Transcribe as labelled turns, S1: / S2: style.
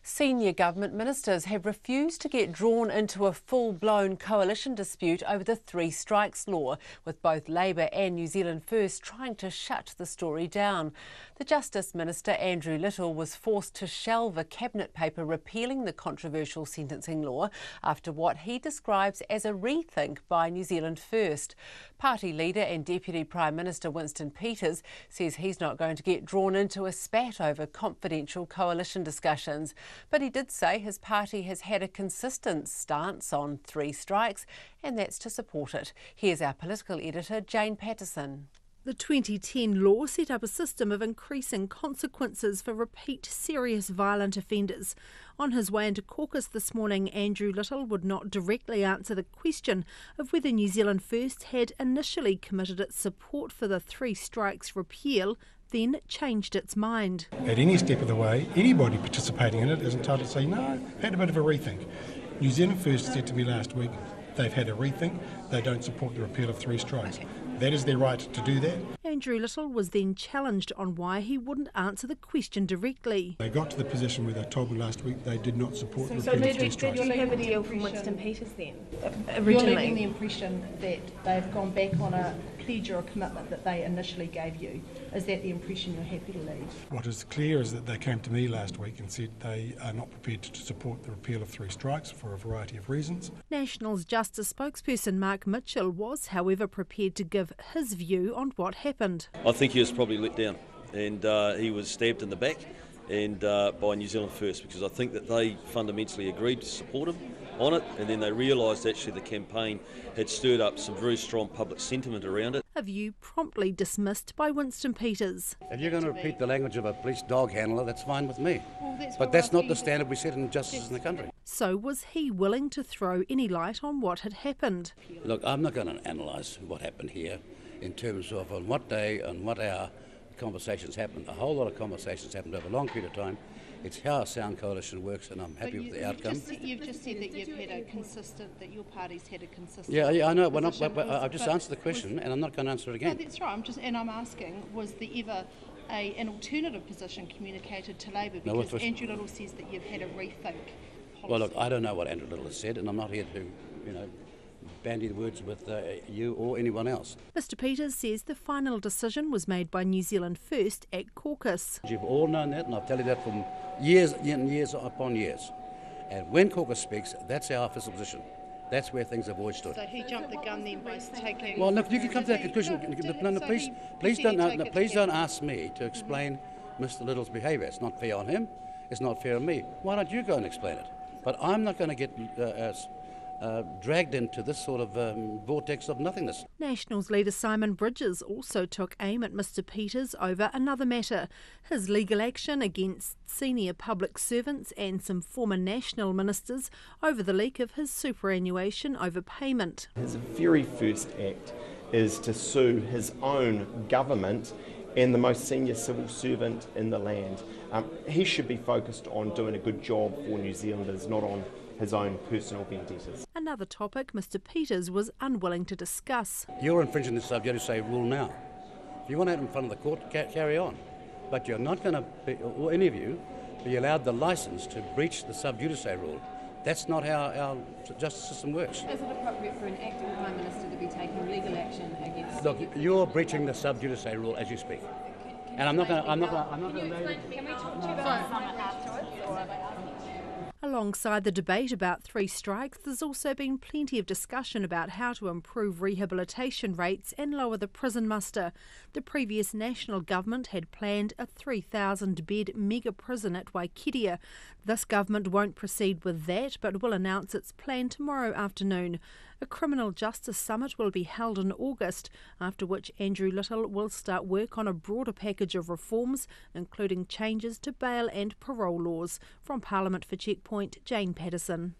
S1: Senior government ministers have refused to get drawn into a full-blown coalition dispute over the three strikes law, with both Labour and New Zealand First trying to shut the story down. The Justice Minister, Andrew Little, was forced to shelve a cabinet paper repealing the controversial sentencing law after what he describes as a rethink by New Zealand First. Party leader and Deputy Prime Minister Winston Peters says he's not going to get drawn into a spat over confidential coalition discussions. But he did say his party has had a consistent stance on three strikes, and that's to support it. Here's our political editor, Jane Patterson.
S2: The 2010 law set up a system of increasing consequences for repeat serious violent offenders. On his way into caucus this morning, Andrew Little would not directly answer the question of whether New Zealand First had initially committed its support for the three strikes repeal, then changed its mind.
S3: At any step of the way, anybody participating in it is entitled to say, no, I've had a bit of a rethink. New Zealand First said to me last week, they've had a rethink, they don't support the repeal of three strikes. That is their right to do that.
S2: Andrew Little was then challenged on why he wouldn't answer the question directly.
S3: They got to the position where they told me last week they did not support the
S4: So
S3: repeal of three strikes.
S4: did you have a deal from Winston Peters then?
S5: You're leaving the impression that they've gone back on a pledge or a commitment that they initially gave you. Is that the impression you're happy to leave?
S3: What is clear is that they came to me last week and said they are not prepared to support the repeal of three strikes for a variety of reasons.
S2: National's Justice spokesperson Mark Mitchell was, however, prepared to give his view on what happened.
S6: I think he was probably let down, and he was stabbed in the back and by New Zealand First, because I think that they fundamentally agreed to support him on it, and then they realised actually the campaign had stirred up some very strong public sentiment around it.
S2: A view promptly dismissed by Winston Peters.
S7: If you're going to repeat the language of a police dog handler, that's fine with me.
S5: Well,
S7: but that's not the standard we set in justice in the country.
S2: So was he willing to throw any light on what had happened?
S7: Look, I'm not going to analyse what happened here in terms of on what day and what hour conversations happened. A whole lot of conversations happened over a long period of time. It's how a sound coalition works, and I'm happy with the outcome.
S5: You've just said that you've had a consistent, that your party's had a consistent.
S7: Yeah, I know. I've just answered the question, and I'm not going to answer it again.
S5: No, that's right. I'm asking, was there ever an alternative position communicated to Labour? Because Andrew Little says that you've had a rethink policy.
S7: Well, look, I don't know what Andrew Little has said, and I'm not here to, bandy the words with you or anyone else.
S2: Mr Peters says the final decision was made by New Zealand First at caucus.
S7: You've all known that, and I've told you that from years and years upon years. And when caucus speaks, that's our official position. That's where things have always stood.
S5: So he jumped the gun then by taking...
S7: Well, look, you can come to that conclusion. No, please don't ask me to explain Mr Little's behaviour. It's not fair on him. It's not fair on me. Why don't you go and explain it? But I'm not going to get dragged into this sort of vortex of nothingness.
S2: Nationals leader Simon Bridges also took aim at Mr Peters over another matter, his legal action against senior public servants and some former National ministers over the leak of his superannuation overpayment.
S8: His very first act is to sue his own government and the most senior civil servant in the land. He should be focused on doing a good job for New Zealanders, not on his own personal vendettas.
S2: Another topic Mr Peters was unwilling to discuss.
S7: You're infringing the sub judice rule now. If you want to have it in front of the court, carry on. But you're not going to, or any of you, be allowed the licence to breach the sub judice rule. That's not how our justice system works.
S4: Is it appropriate for an acting Prime Minister to be taking legal action against...
S7: Look, you're breaching the sub judice rule as you speak. And I'm not going to... Can we talk to you about Summit afterwards?
S2: Alongside the debate about three strikes, there's also been plenty of discussion about how to improve rehabilitation rates and lower the prison muster. The previous National government had planned a 3,000-bed mega prison at Waikeria. This government won't proceed with that, but will announce its plan tomorrow afternoon. A criminal justice summit will be held in August, after which Andrew Little will start work on a broader package of reforms, including changes to bail and parole laws. From Parliament for Checkpoint, Jane Patterson.